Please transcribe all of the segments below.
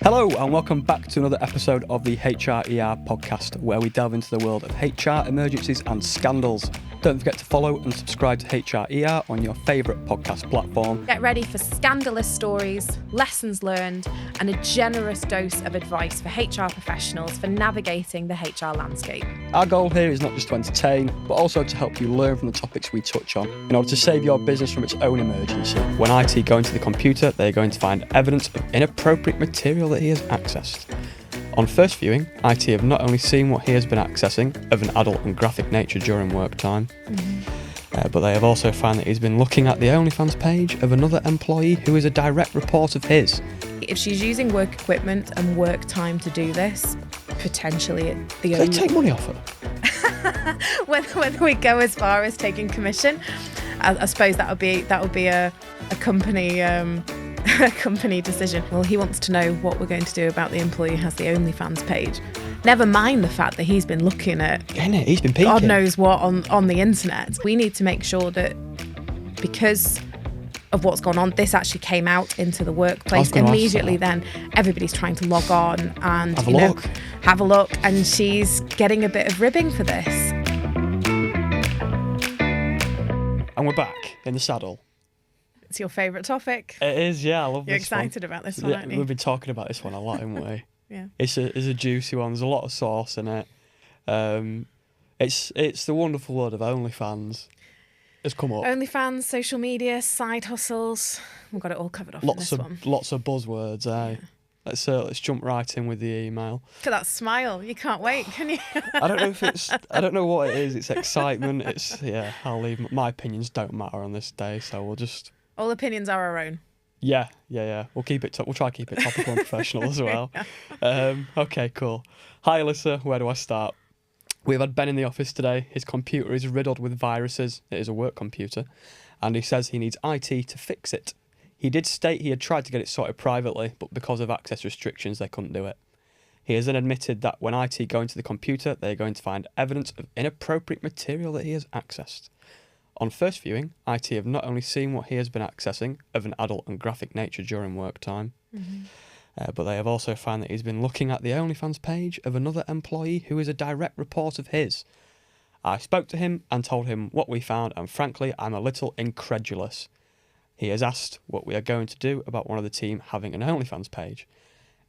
Hello and welcome back to another episode of the HRER podcast, where we delve into the world of HR emergencies and scandals. Don't forget to follow and subscribe to HRER on your favourite podcast platform. Get ready for scandalous stories, lessons learned, and a generous dose of advice for HR professionals for navigating the HR landscape. Our goal here is not just to entertain, but also to help you learn from the topics we touch on in order to save your business from its own emergency. When IT go into the computer, they're going to find evidence of inappropriate material that he has accessed. On first viewing, IT have not only seen what he has been accessing of an adult and graphic nature during work time, but they have also found that he's been looking at the OnlyFans page of another employee who is a direct report of his. If she's using work equipment and work time to do this, potentially the They only... take money off her. whether we go as far as taking commission, I suppose that would be a company a company decision. Well, he wants to know what we're going to do about the employee who has the OnlyFans page. Never mind the fact that he's been looking at He's been peeking. God knows what on the internet. We need to make sure that because of what's gone on, this actually came out into the workplace. Immediately then everybody's trying to log on and have a look, and she's getting a bit of ribbing for this. And we're back in the saddle. It's your favourite topic. It is, yeah. I love You're this one. excited about this one, aren't you? We've been talking about this one a lot, haven't we? Yeah. It's a juicy one. There's a lot of sauce in it. It's the wonderful world of OnlyFans. It's come up. OnlyFans, social media, side hustles. We've got it all covered off in this one. Lots of buzzwords, eh? Yeah. Let's jump right in with the email. Look at that smile. You can't wait, can you? I don't know what it is. It's excitement. I'll leave. My opinions don't matter on this day, so we'll just... All opinions are our own. Yeah. We'll keep it. We'll try to keep it topical and professional as well. Okay, cool. Hi, Alyssa. Where do I start? We've had Ben in the office today. His computer is riddled with viruses. It is a work computer, and he says he needs IT to fix it. He did state he had tried to get it sorted privately, but because of access restrictions, they couldn't do it. He has then admitted that when IT go into the computer, they're going to find evidence of inappropriate material that he has accessed. On first viewing, IT have not only seen what he has been accessing of an adult and graphic nature during work time, but they have also found that he's been looking at the OnlyFans page of another employee who is a direct report of his. I spoke to him and told him what we found, and frankly, I'm a little incredulous. He has asked what we are going to do about one of the team having an OnlyFans page.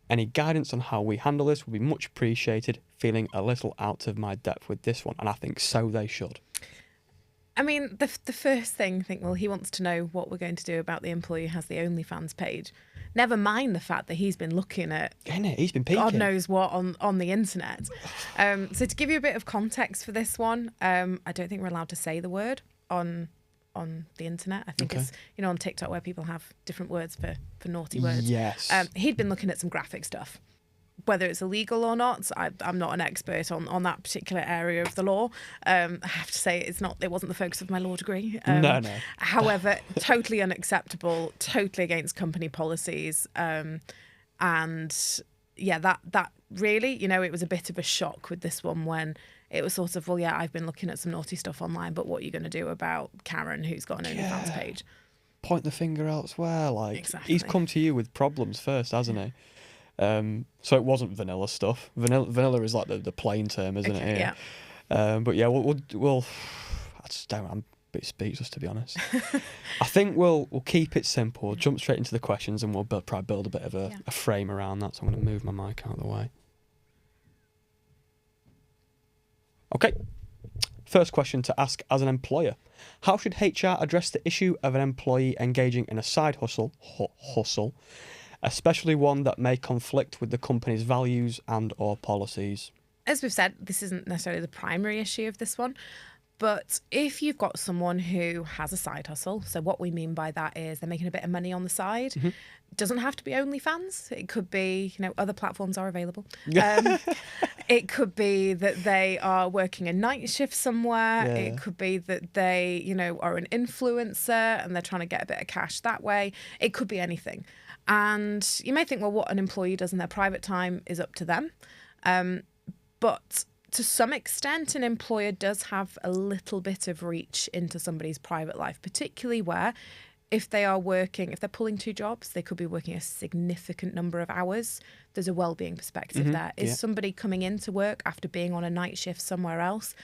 Any guidance on how we handle this would be much appreciated, feeling a little out of my depth with this one, and I think so they should. I mean, the first thing, well, he wants to know what we're going to do about the employee who has the OnlyFans page. Never mind the fact that he's been looking at He's been peeking. God knows what on the internet. So to give you a bit of context for this one, I don't think we're allowed to say the word on the internet. I think it's on TikTok where people have different words for naughty words. Yes. He'd been looking at some graphic stuff. Whether it's illegal or not, I'm not an expert on that particular area of the law. I have to say it wasn't the focus of my law degree. No. However, totally unacceptable, totally against company policies. And yeah, that really, it was a bit of a shock with this one when it was sort of, well, yeah, I've been looking at some naughty stuff online, but what are you going to do about Karen, who's got an OnlyFans page? Point the finger elsewhere. Exactly. He's come to you with problems first, hasn't he? So it wasn't vanilla stuff. Vanilla is like the plain term, isn't it? Yeah. But yeah, we'll I just don't. I'm a bit speechless, to be honest. I think we'll keep it simple. We'll jump straight into the questions, and we'll probably build a bit of a frame around that. So I'm going to move my mic out of the way. Okay. First question to ask as an employer: how should HR address the issue of an employee engaging in a side hustle, especially one that may conflict with the company's values and or policies? As we've said, this isn't necessarily the primary issue of this one, but if you've got someone who has a side hustle, so what we mean by that is they're making a bit of money on the side. It doesn't have to be OnlyFans. It could be, other platforms are available. It could be that they are working a night shift somewhere. Yeah. It could be that they, are an influencer and they're trying to get a bit of cash that way. It could be anything. And you may think, well, what an employee does in their private time is up to them. But to some extent, an employer does have a little bit of reach into somebody's private life, particularly where if they're pulling 2 jobs, they could be working a significant number of hours. There's a well-being perspective there. Is somebody coming into work after being on a night shift somewhere else?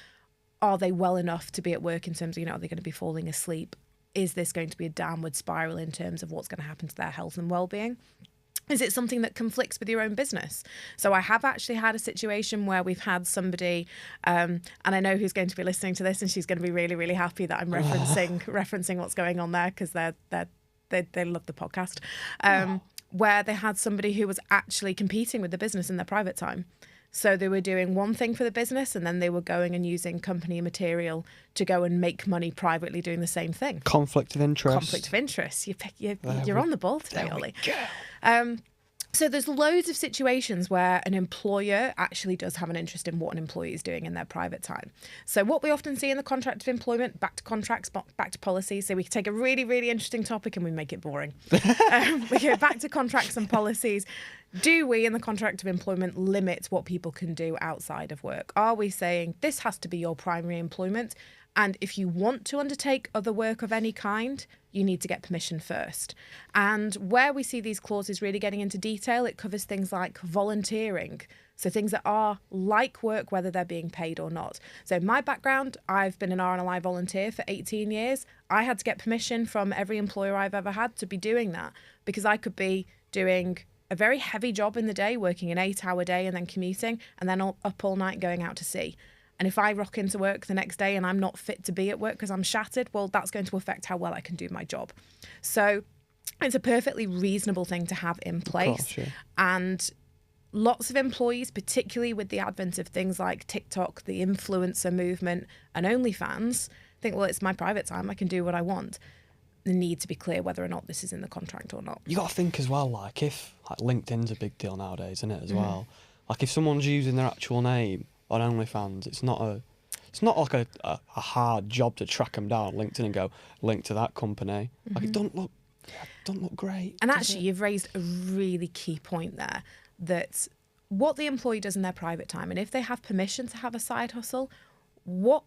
Are they well enough to be at work in terms of, are they going to be falling asleep? Is this going to be a downward spiral in terms of what's going to happen to their health and well-being? Is it something that conflicts with your own business? So I have actually had a situation where we've had somebody, and I know who's going to be listening to this, and she's going to be really, really happy that I'm referencing what's going on there, because they love the podcast, where they had somebody who was actually competing with the business in their private time. So they were doing one thing for the business, and then they were going and using company material to go and make money privately doing the same thing. Conflict of interest. Conflict of interest. You're on the ball today, Ollie. So there's loads of situations where an employer actually does have an interest in what an employee is doing in their private time. So what we often see in the contract of employment, back to contracts, back to policies. So we take a really, really interesting topic and we make it boring. We go back to contracts and policies. Do we, in the contract of employment, limit what people can do outside of work? Are we saying this has to be your primary employment? And if you want to undertake other work of any kind, you need to get permission first. And where we see these clauses really getting into detail, it covers things like volunteering. So things that are like work, whether they're being paid or not. So in my background, I've been an RNLI volunteer for 18 years. I had to get permission from every employer I've ever had to be doing that, because I could be doing a very heavy job in the day, working an 8-hour day and then commuting, and then up all night going out to sea. And if I rock into work the next day and I'm not fit to be at work because I'm shattered, well, that's going to affect how well I can do my job. So it's a perfectly reasonable thing to have in place. Of course, yeah. And lots of employees, particularly with the advent of things like TikTok, the influencer movement, and OnlyFans, think, well, it's my private time. I can do what I want. They need to be clear whether or not this is in the contract or not. You got to think as well, like, if LinkedIn's a big deal nowadays, isn't it, as well? Like, if someone's using their actual name on OnlyFans, it's not like a hard job to track them down on LinkedIn and go link to that company. Like, it don't look great. And actually, you've raised a really key point there, that what the employee does in their private time, and if they have permission to have a side hustle, what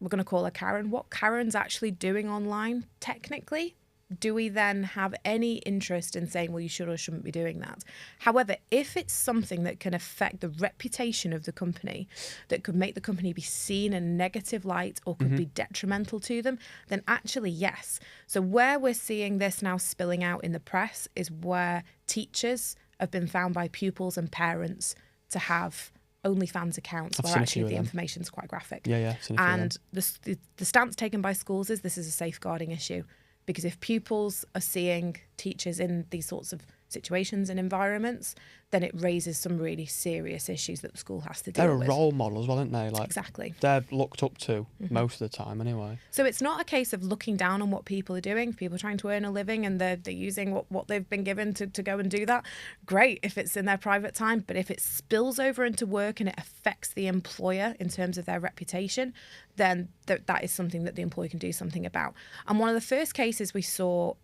we're going to call a Karen, what Karen's actually doing online, technically, do we then have any interest in saying, well, you should or shouldn't be doing that? However, if it's something that can affect the reputation of the company, that could make the company be seen in a negative light or could be detrimental to them, then actually, yes. So where we're seeing this now spilling out in the press is where teachers have been found by pupils and parents to have OnlyFans accounts where actually the information's quite graphic. Yeah. And the stance taken by schools is this is a safeguarding issue. Because if pupils are seeing teachers in these sorts of situations and environments, then it raises some really serious issues that the school has to deal with. They're a role model as well, aren't they? Like, exactly. They're looked up to most of the time anyway. So it's not a case of looking down on what people are doing. People are trying to earn a living and they're using what they've been given to go and do that. Great if it's in their private time, but if it spills over into work and it affects the employer in terms of their reputation, then that is something that the employer can do something about. And one of the first cases we saw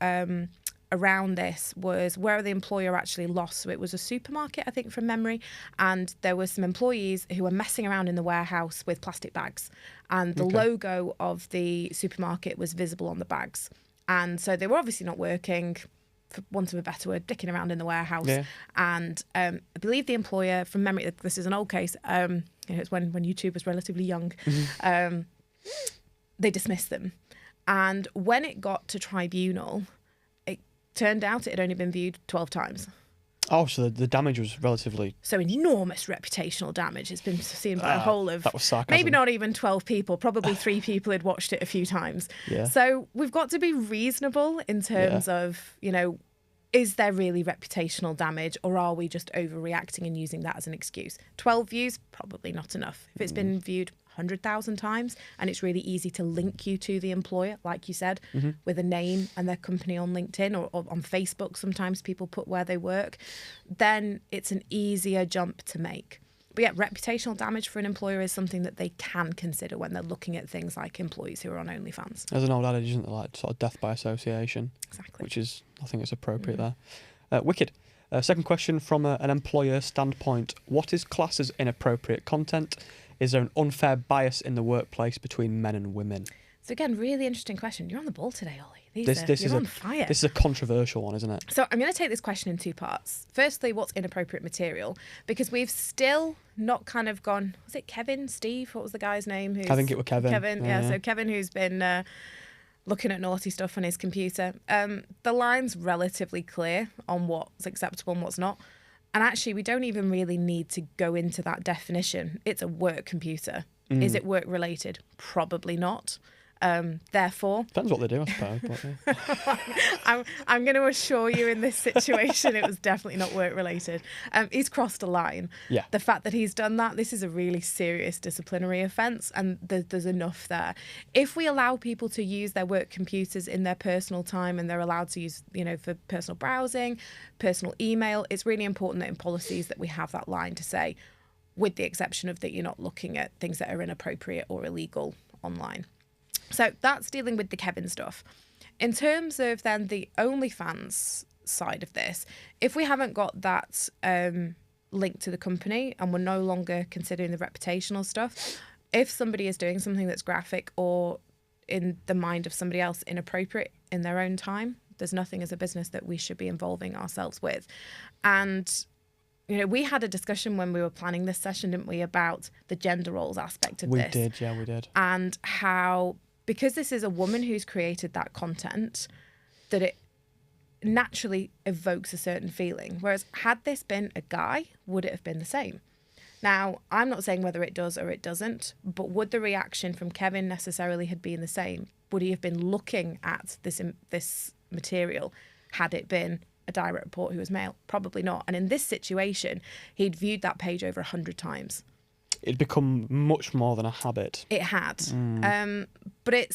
around this was where the employer actually lost. So it was a supermarket, I think, from memory, and there were some employees who were messing around in the warehouse with plastic bags, and the logo of the supermarket was visible on the bags. And so they were obviously not working, for want of a better word, dicking around in the warehouse. Yeah. And I believe the employer, from memory, this is an old case, it's when YouTube was relatively young, they dismissed them. And when it got to tribunal, turned out it had only been viewed 12 times. Oh, so the damage was relatively... So enormous reputational damage. It's been seen by a whole of... That was sarcasm. Maybe not even 12 people. Probably 3 people had watched it a few times. Yeah. So we've got to be reasonable in terms of, is there really reputational damage, or are we just overreacting and using that as an excuse? 12 views, probably not enough. If it's been viewed 100,000 times and it's really easy to link you to the employer, like you said, with a name and their company on LinkedIn or on Facebook, sometimes people put where they work, then it's an easier jump to make. But yeah, reputational damage for an employer is something that they can consider when they're looking at things like employees who are on OnlyFans. There's an old adage, isn't there, like sort of death by association. Exactly. Which is, I think it's appropriate there. Wicked. Second question from an employer standpoint. What is classed as inappropriate content? Is there an unfair bias in the workplace between men and women? So again, really interesting question. You're on the ball today, Ollie. You're on fire. This is a controversial one, isn't it? So I'm going to take this question in two parts. Firstly, what's inappropriate material? Because we've still not kind of gone, was it Kevin, Steve? What was the guy's name? I think it was Kevin. Kevin, yeah. So Kevin, who's been looking at naughty stuff on his computer. The line's relatively clear on what's acceptable and what's not. And actually, we don't even really need to go into that definition. It's a work computer. Is it work related? Probably not. Therefore, depends what they do, I suppose. But, yeah. I'm going to assure you, in this situation, it was definitely not work related. He's crossed a line. Yeah. The fact that he's done that, this is a really serious disciplinary offence, and there's enough there. If we allow people to use their work computers in their personal time, and they're allowed to use, for personal browsing, personal email, it's really important that in policies that we have that line to say, with the exception of that you're not looking at things that are inappropriate or illegal online. So that's dealing with the Kevin stuff. In terms of then the OnlyFans side of this, if we haven't got that link to the company and we're no longer considering the reputational stuff, if somebody is doing something that's graphic or in the mind of somebody else inappropriate in their own time, there's nothing as a business that we should be involving ourselves with. And we had a discussion when we were planning this session, didn't we, about the gender roles aspect of this. We did. And how, because this is a woman who's created that content, that it naturally evokes a certain feeling. Whereas had this been a guy, would it have been the same? Now, I'm not saying whether it does or it doesn't, but would the reaction from Kevin necessarily have been the same? Would he have been looking at this material had it been a direct report who was male? Probably not. And in this situation, he'd viewed that page over 100 times. It'd become much more than a habit. It had. But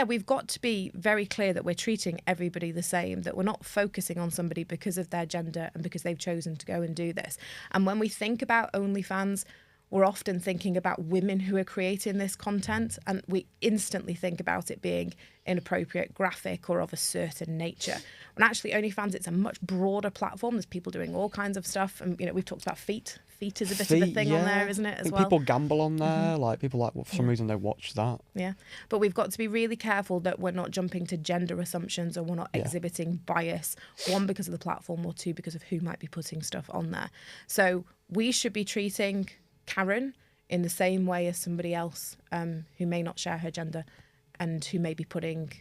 we've got to be very clear that we're treating everybody the same, that we're not focusing on somebody because of their gender and because they've chosen to go and do this. And when we think about OnlyFans, we're often thinking about women who are creating this content, and we instantly think about it being inappropriate, graphic, or of a certain nature. When actually OnlyFans, it's a much broader platform. There's people doing all kinds of stuff, and we've talked about feet. Feet is a bit of a thing on there, isn't it? As well, people gamble on there. Like people for some reason they watch that. Yeah, but we've got to be really careful that we're not jumping to gender assumptions, or we're not exhibiting bias. One, because of the platform, or two, because of who might be putting stuff on there. So we should be treating Karen in the same way as somebody else who may not share her gender and who may be putting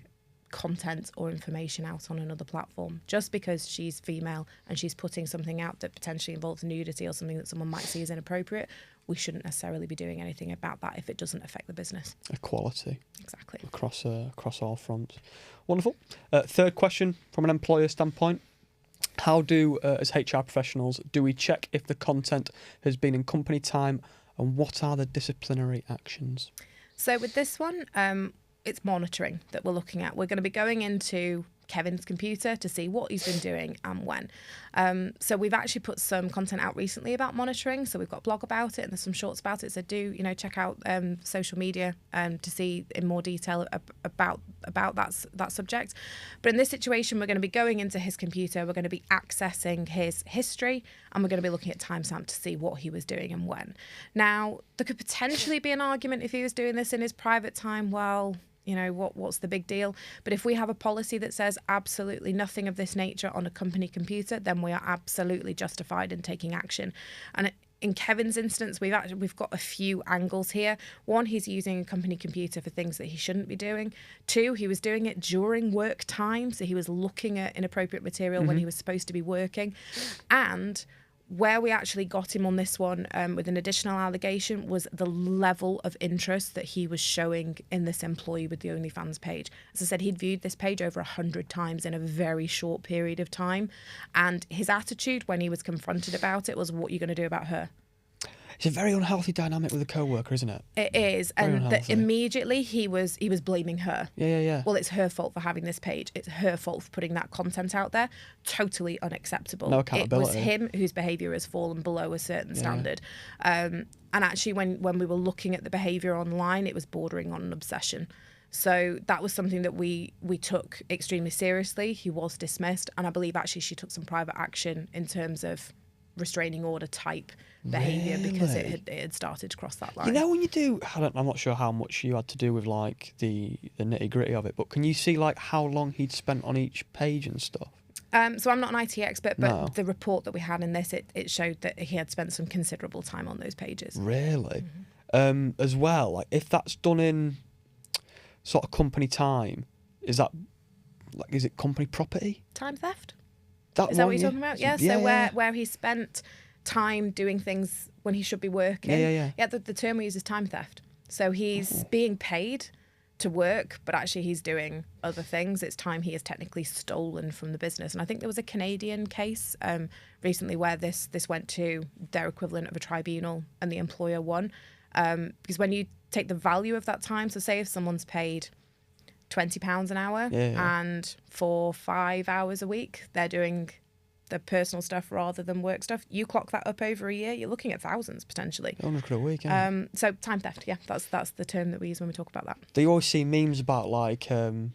content or information out on another platform. Just because she's female and she's putting something out that potentially involves nudity or something that someone might see as inappropriate, we shouldn't necessarily be doing anything about that if it doesn't affect the business. Equality. Exactly. Across all fronts. Wonderful. Third question from an employer standpoint. How do, as HR professionals, do we check if the content has been in company time, and what are the disciplinary actions? So with this one, it's monitoring that we're looking at. We're going to be going into Kevin's computer to see what he's been doing and when. So we've actually put some content out recently about monitoring. So we've got a blog about it and there's some shorts about it. So do, check out social media to see in more detail about that subject. But in this situation, we're going to be going into his computer. We're going to be accessing his history, and we're going to be looking at timestamp to see what he was doing and when. Now, there could potentially be an argument if he was doing this in his private time. Well, what's the big deal? But if we have a policy that says absolutely nothing of this nature on a company computer, then we are absolutely justified in taking action. And in Kevin's instance, we've got a few angles here. One, he's using a company computer for things that he shouldn't be doing. Two, he was doing it during work time, so he was looking at inappropriate material when he was supposed to be working. And where we actually got him on this one with an additional allegation was the level of interest that he was showing in this employee with the OnlyFans page. As I said, he'd viewed this page over 100 times in a very short period of time. And his attitude when he was confronted about it was, what are you going to do about her? It's a very unhealthy dynamic with a co-worker, isn't it? It is. Very and immediately he was blaming her. Yeah. Well, it's her fault for having this page. It's her fault for putting that content out there. Totally unacceptable. No accountability. It was him whose behaviour has fallen below a certain standard. And actually, when we were looking at the behaviour online, it was bordering on an obsession. So that was something that we took extremely seriously. He was dismissed. And I believe actually she took some private action in terms of restraining order type behaviour because Really? it had started to cross that line. You know, when you do, I'm not sure how much you had to do with like the nitty gritty of it, but can you see like how long he'd spent on each page and stuff? So I'm not an IT expert, but No. the report that we had in this, it showed that he had spent some considerable time on those pages. Really? As well, like if that's done in sort of company time, is it company property? Time theft? That Is that one, what you're talking about? Yeah. So where he spent time doing things when he should be working. Yeah. The term we use is time theft. So he's being paid to work, but actually he's doing other things. It's time he has technically stolen from the business. And I think there was a Canadian case recently where this went to their equivalent of a tribunal and the employer won. Because when you take the value of that time, so say if someone's paid £20 an hour and for 5 hours a week they're doing the personal stuff rather than work stuff, you clock that up over a year, you're looking at thousands potentially. £100 a week, so time theft, that's the term that we use when we talk about that. Do you always see memes about like people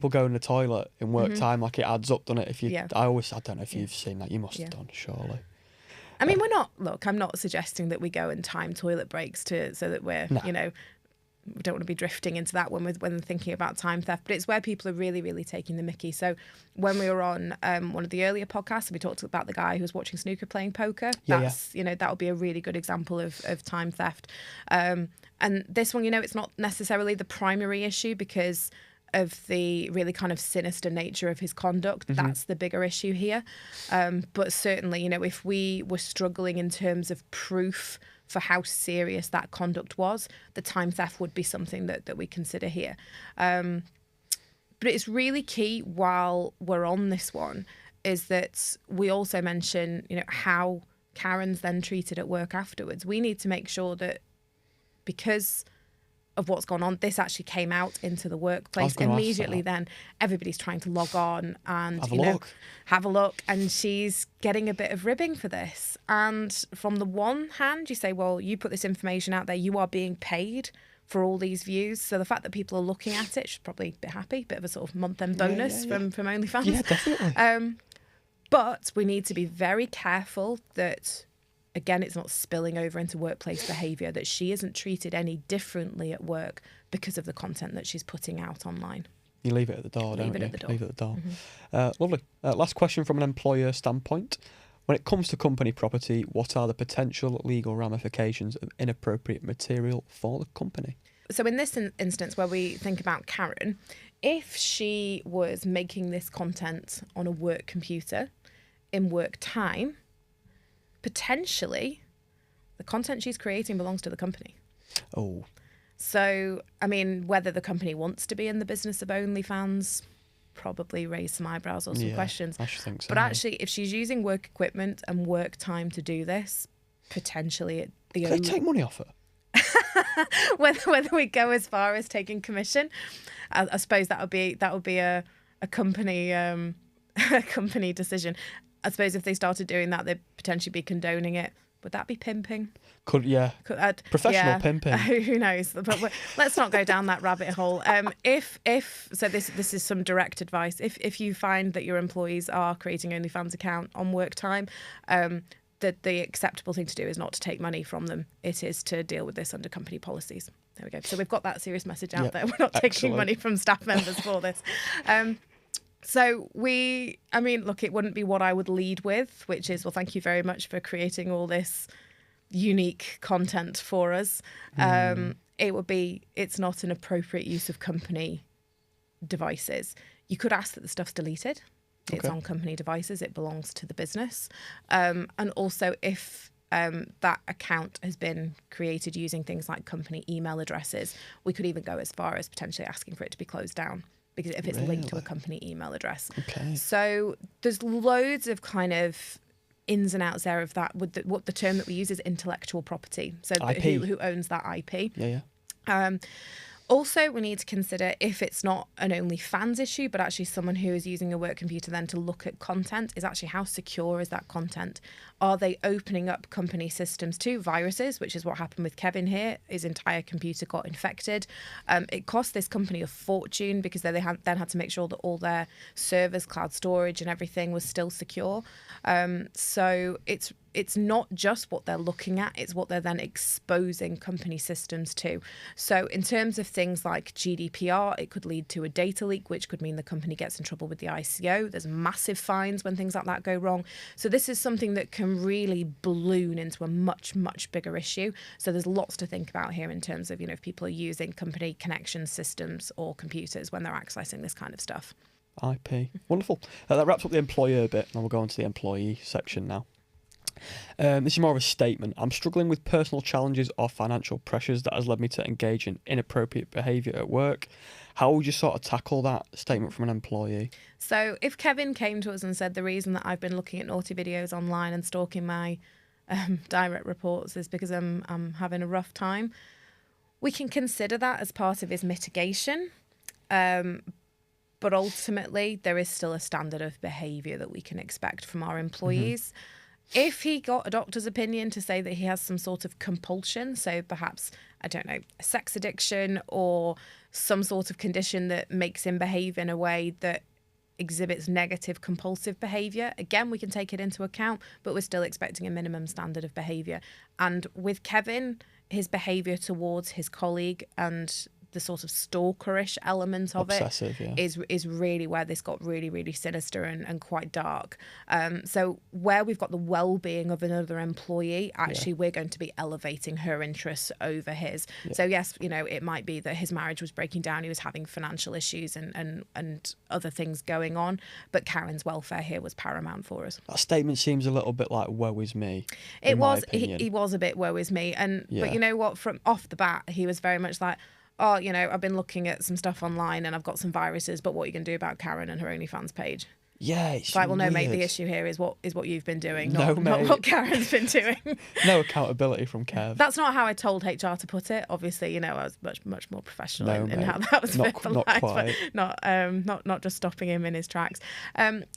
going to the toilet in work time, like it adds up, doesn't it? If you, I don't know if you've seen that. You must have done, surely. I mean, I'm not suggesting that we go and time toilet breaks so that we're, we don't want to be drifting into that when thinking about time theft, but it's where people are really, really taking the mickey. So when we were on one of the earlier podcasts, we talked about the guy who was watching snooker playing poker. That would be a really good example of time theft. And this one, it's not necessarily the primary issue because of the really kind of sinister nature of his conduct. That's the bigger issue here. But certainly, if we were struggling in terms of proof for how serious that conduct was, the time theft would be something that we consider here. But it's really key while we're on this one is that we also mention, how Karen's then treated at work afterwards. We need to make sure that because of what's gone on, this actually came out into the workplace immediately. Then everybody's trying to log on and have a look, and she's getting a bit of ribbing for this. And from the one hand, you say, well, you put this information out there, you are being paid for all these views, so the fact that people are looking at it, she's probably a bit happy, bit of a sort of month-end bonus from OnlyFans. Yeah, definitely. But we need to be very careful that, again, it's not spilling over into workplace behaviour, that she isn't treated any differently at work because of the content that she's putting out online. You leave it at the door, don't you? Leave it at the door. Leave it at the door. Lovely. Last question from an employer standpoint. When it comes to company property, what are the potential legal ramifications of inappropriate material for the company? So in this instance where we think about Karen, if she was making this content on a work computer in work time, potentially the content she's creating belongs to the company. Oh. So, I mean, whether the company wants to be in the business of OnlyFans, probably raise some eyebrows or some questions. I should think so. But actually, if she's using work equipment and work time to do this, potentially Could they take money off her? whether we go as far as taking commission, I suppose that would be a company a company decision. I suppose if they started doing that, they'd potentially be condoning it. Would that be pimping? Professional pimping. Who knows? But let's not go down that rabbit hole. So this is some direct advice. If you find that your employees are creating OnlyFans account on work time, that the acceptable thing to do is not to take money from them. It is to deal with this under company policies. There we go. So we've got that serious message out there. We're not taking money from staff members for this. Look, it wouldn't be what I would lead with, which is, well, thank you very much for creating all this unique content for us. It would be, it's not an appropriate use of company devices. You could ask that the stuff's deleted. It's on company devices. It belongs to the business. And also if that account has been created using things like company email addresses, we could even go as far as potentially asking for it to be closed down, because if it's linked to a company email address. So there's loads of kind of ins and outs there of that. What the term that we use is intellectual property. So who owns that IP? Also, we need to consider if it's not an OnlyFans issue, but actually someone who is using a work computer then to look at content, is actually how secure is that content? Are they opening up company systems to viruses, which is what happened with Kevin here? His entire computer got infected. It cost this company a fortune because then had to make sure that all their servers, cloud storage and everything was still secure. So it's not just what they're looking at, it's what they're then exposing company systems to. So in terms of things like GDPR, it could lead to a data leak, which could mean the company gets in trouble with the ICO. There's massive fines when things like that go wrong. So this is something that can really balloon into a much, much bigger issue. So there's lots to think about here in terms of, if people are using company connection systems or computers when they're accessing this kind of stuff. IP. Wonderful. That wraps up the employer bit, and we'll go on to the employee section now. This is more of a statement. I'm struggling with personal challenges or financial pressures that has led me to engage in inappropriate behaviour at work. How would you sort of tackle that statement from an employee? So if Kevin came to us and said the reason that I've been looking at naughty videos online and stalking my direct reports is because I'm having a rough time, we can consider that as part of his mitigation. But ultimately, there is still a standard of behaviour that we can expect from our employees. If he got a doctor's opinion to say that he has some sort of compulsion, so perhaps, I don't know, a sex addiction or some sort of condition that makes him behave in a way that exhibits negative compulsive behaviour, again, we can take it into account, but we're still expecting a minimum standard of behaviour. And with Kevin, his behaviour towards his colleague and the sort of stalkerish element of Obsessive, is really where this got really, really sinister and quite dark. So where we've got the well-being of another employee, actually we're going to be elevating her interests over his. So yes, it might be that his marriage was breaking down, he was having financial issues and other things going on, but Karen's welfare here was paramount for us. That statement seems a little bit like woe is me. It was, he was a bit woe is me. But you know what, from off the bat, he was very much like, oh, I've been looking at some stuff online and I've got some viruses, but what are you going to do about Karen and her OnlyFans page? Yeah, it's like, well, no, weird. Mate, the issue here is what you've been doing, No, not what Karen's been doing. No accountability from Kev. That's not how I told HR to put it. Obviously, I was much more professional in how that was not verbalised, but not just stopping him in his tracks.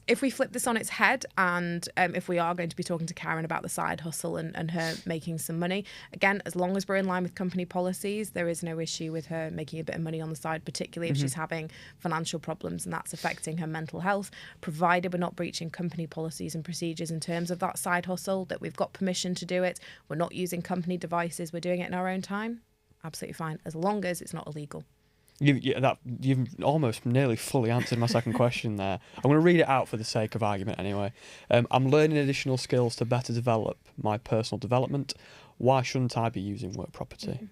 If we flip this on its head, and if we are going to be talking to Karen about the side hustle and her making some money, again, as long as we're in line with company policies, there is no issue with her making a bit of money on the side, particularly if she's having financial problems and that's affecting her mental health, provided we're not breaching company policies and procedures in terms of that side hustle, that we've got permission to do it, we're not using company devices, we're doing it in our own time, absolutely fine, as long as it's not illegal. You've almost nearly fully answered my second question there. I'm going to read it out for the sake of argument anyway. I'm learning additional skills to better develop my personal development. Why shouldn't I be using work property?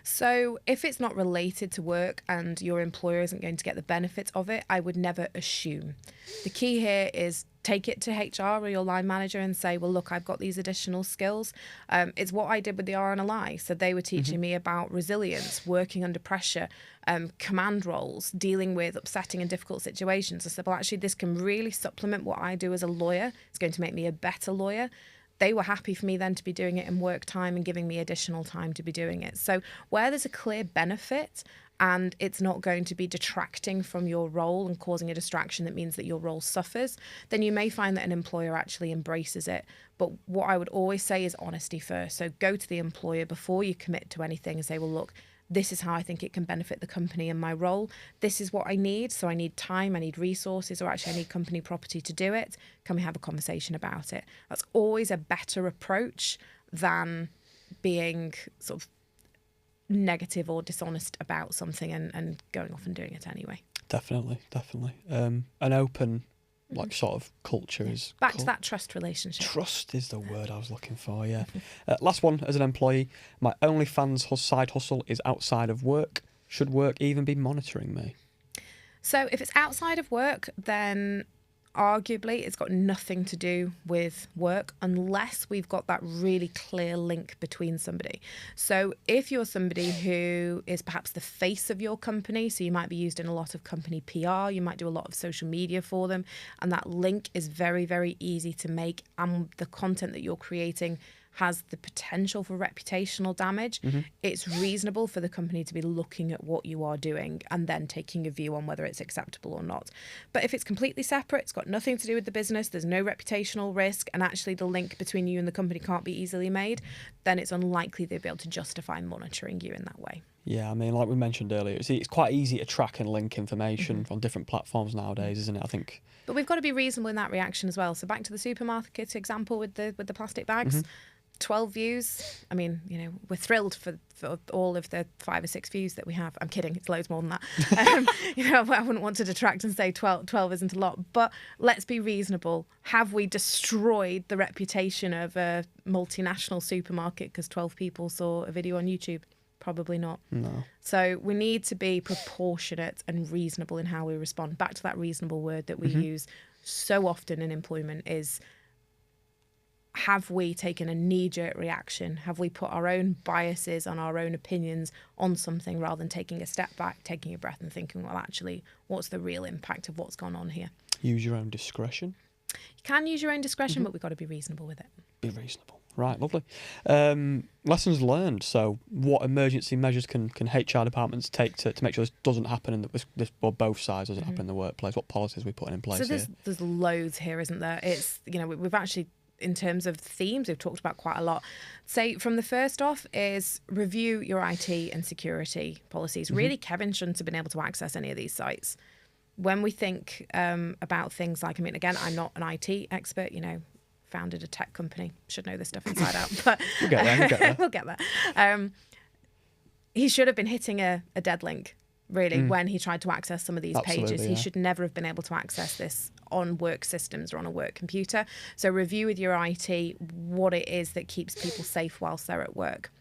So if it's not related to work and your employer isn't going to get the benefits of it, I would never assume. The key here is take it to HR or your line manager and say, well, look, I've got these additional skills. It's what I did with the RNLI. So they were teaching me about resilience, working under pressure, command roles, dealing with upsetting and difficult situations. I said, well, actually, this can really supplement what I do as a lawyer. It's going to make me a better lawyer. They were happy for me then to be doing it in work time and giving me additional time to be doing it. So where there's a clear benefit and it's not going to be detracting from your role and causing a distraction that means that your role suffers, then you may find that an employer actually embraces it. But what I would always say is honesty first. So go to the employer before you commit to anything and say, well, look, this is how I think it can benefit the company and my role. This is what I need. So I need time, I need resources, or actually I need company property to do it. Can we have a conversation about it? That's always a better approach than being sort of negative or dishonest about something and going off and doing it anyway. Definitely. An open sort of culture is back to that trust relationship. Trust is the word I was looking for. Last one, as an employee, my OnlyFans side hustle is outside of work. Should work even be monitoring me? So if it's outside of work, then arguably it's got nothing to do with work unless we've got that really clear link between somebody. So if you're somebody who is perhaps the face of your company, so you might be used in a lot of company PR, you might do a lot of social media for them, and that link is very, very easy to make, and the content that you're creating has the potential for reputational damage, it's reasonable for the company to be looking at what you are doing and then taking a view on whether it's acceptable or not. But if it's completely separate, it's got nothing to do with the business, there's no reputational risk, and actually the link between you and the company can't be easily made, then it's unlikely they'll be able to justify monitoring you in that way. Yeah, I mean, like we mentioned earlier, it's quite easy to track and link information on different platforms nowadays, isn't it? I think. But we've got to be reasonable in that reaction as well. So back to the supermarket example with the plastic bags. 12 views. I mean, you know, we're thrilled for all of the 5 or 6 views that we have. I'm kidding, it's loads more than that. You know, I wouldn't want to detract and say 12 isn't a lot, but let's be reasonable. Have we destroyed the reputation of a multinational supermarket because 12 people saw a video on YouTube? Probably not. No. So we need to be proportionate and reasonable in how we respond. Back to that reasonable word that we use so often in employment is, have we taken a knee-jerk reaction? Have we put our own biases and our own opinions on something rather than taking a step back, taking a breath and thinking, well, actually, what's the real impact of what's gone on here? Use your own discretion. You can use your own discretion, but we've got to be reasonable with it. Be reasonable. Right, lovely. Lessons learned. So what emergency measures can HR departments take to make sure this doesn't happen in both sides doesn't happen in the workplace? What policies are we putting in place here? So there's loads here, isn't there? It's, you know, we've actually, in terms of themes, we've talked about quite a lot. Say from the first off is review your IT and security policies. Really, Kevin shouldn't have been able to access any of these sites. When we think about things like, I mean, again, I'm not an IT expert, you know, founded a tech company, should know this stuff inside out, but we'll get there. He should have been hitting a dead link, really, when he tried to access some of these pages. Yeah. He should never have been able to access this on work systems or on a work computer. So review with your IT what it is that keeps people safe whilst they're at work.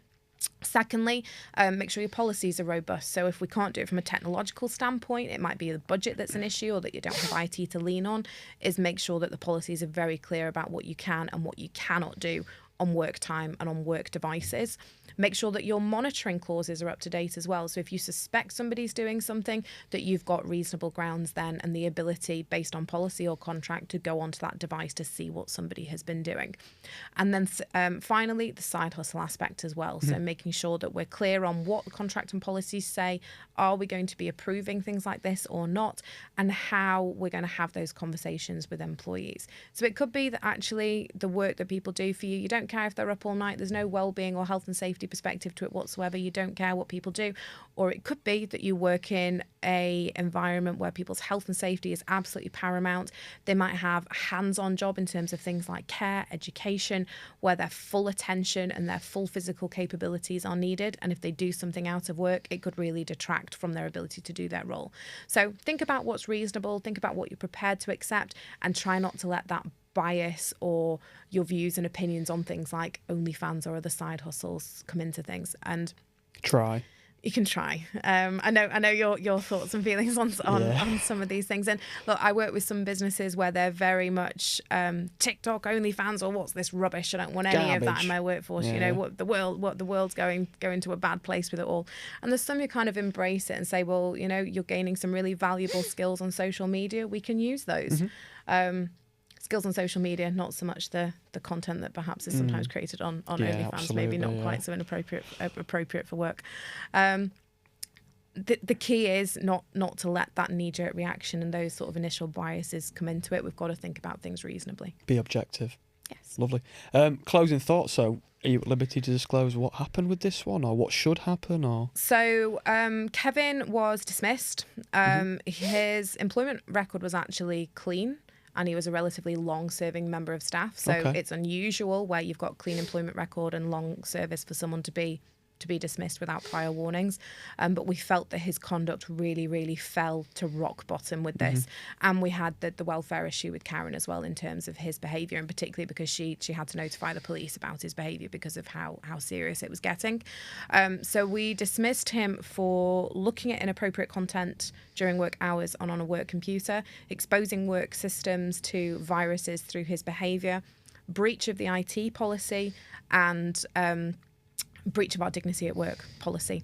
Secondly, make sure your policies are robust. So if we can't do it from a technological standpoint, it might be the budget that's an issue or that you don't have IT to lean on, is make sure that the policies are very clear about what you can and what you cannot do on work time and on work devices. Make sure that your monitoring clauses are up to date as well. So if you suspect somebody's doing something, that you've got reasonable grounds then and the ability based on policy or contract to go onto that device to see what somebody has been doing. And then finally, the side hustle aspect as well. So making sure that we're clear on what the contract and policies say. Are we going to be approving things like this or not? And how we're going to have those conversations with employees. So it could be that actually the work that people do for you, you don't care if they're up all night, there's no well-being or health and safety perspective to it whatsoever, you don't care what people do. Or it could be that you work in a environment where people's health and safety is absolutely paramount. They might have a hands-on job in terms of things like care, education, where their full attention and their full physical capabilities are needed. And if they do something out of work, it could really detract from their ability to do their role. So think about what's reasonable, think about what you're prepared to accept, and try not to let that bias or your views and opinions on things like OnlyFans or other side hustles come into things. And try. You can try. I know your thoughts and feelings on some of these things. And look, I work with some businesses where they're very much TikTok, OnlyFans, or what's this rubbish? I don't want any of that in my workforce. Yeah. You know, what the world's going to a bad place with it all. And there's some who kind of embrace it and say, well, you know, you're gaining some really valuable skills on social media. We can use those. Skills on social media, not so much the content that perhaps is sometimes created on OnlyFans, maybe not quite so appropriate for work. The key is not to let that knee-jerk reaction and those sort of initial biases come into it. We've got to think about things reasonably. Be objective. Yes. Lovely. Closing thoughts. So are you at liberty to disclose what happened with this one or what should happen? Or So Kevin was dismissed. His employment record was actually clean. And he was a relatively long-serving member of staff. So it's unusual where you've got clean employment record and long service for someone to be dismissed without prior warnings. But we felt that his conduct really, really fell to rock bottom with this. And we had the welfare issue with Karen as well in terms of his behaviour, and particularly because she had to notify the police about his behaviour because of how serious it was getting. So we dismissed him for looking at inappropriate content during work hours on a work computer, exposing work systems to viruses through his behaviour, breach of the IT policy, and breach of our dignity at work policy.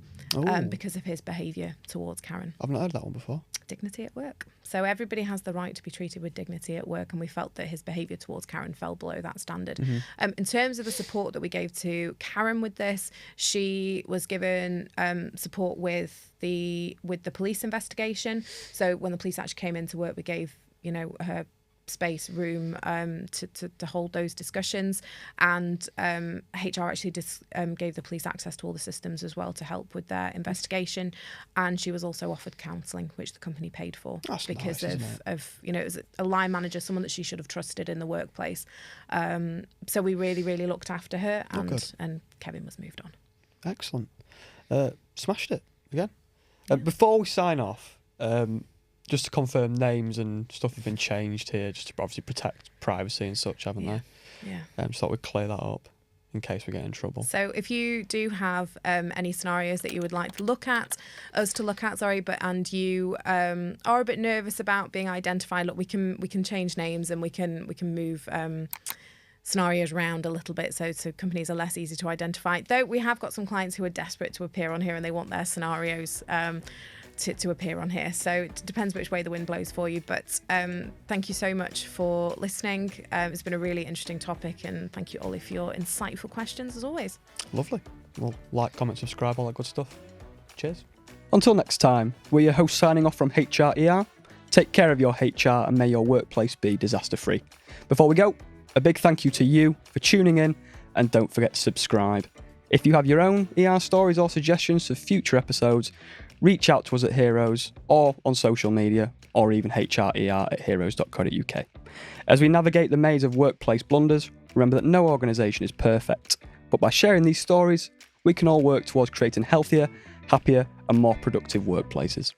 because of his behaviour towards Karen. I've not heard that one before. Dignity at work. So everybody has the right to be treated with dignity at work, and we felt that his behaviour towards Karen fell below that standard. In terms of the support that we gave to Karen with this, she was given support with the police investigation. So when the police actually came into work, we gave her space, room to hold those discussions, and HR actually gave the police access to all the systems as well to help with their investigation. And she was also offered counselling, which the company paid for. That's because nice, of it was a line manager, someone that she should have trusted in the workplace. So we really looked after her, and Kevin was moved on. Excellent. Smashed it again. Before we sign off, just to confirm, names and stuff have been changed here, just to obviously protect privacy and such, haven't they? Yeah. Just thought we'd clear that up in case we get in trouble. So if you do have any scenarios that you would like to look at, and you are a bit nervous about being identified, look, we can change names, and we can move scenarios around a little bit so companies are less easy to identify. Though we have got some clients who are desperate to appear on here, and they want their scenarios to appear on here. So it depends which way the wind blows for you. But thank you so much for listening. It's been a really interesting topic, and thank you, Ollie, for your insightful questions as always. Lovely. Well, like, comment, subscribe, all that good stuff. Cheers. Until next time, we're your hosts signing off from HRER. Take care of your HR and may your workplace be disaster free. Before we go, a big thank you to you for tuning in, and don't forget to subscribe. If you have your own ER stories or suggestions for future episodes, reach out to us at Heroes, or on social media, or even HRER@heroes.co.uk. As we navigate the maze of workplace blunders, remember that no organisation is perfect, but by sharing these stories, we can all work towards creating healthier, happier, and more productive workplaces.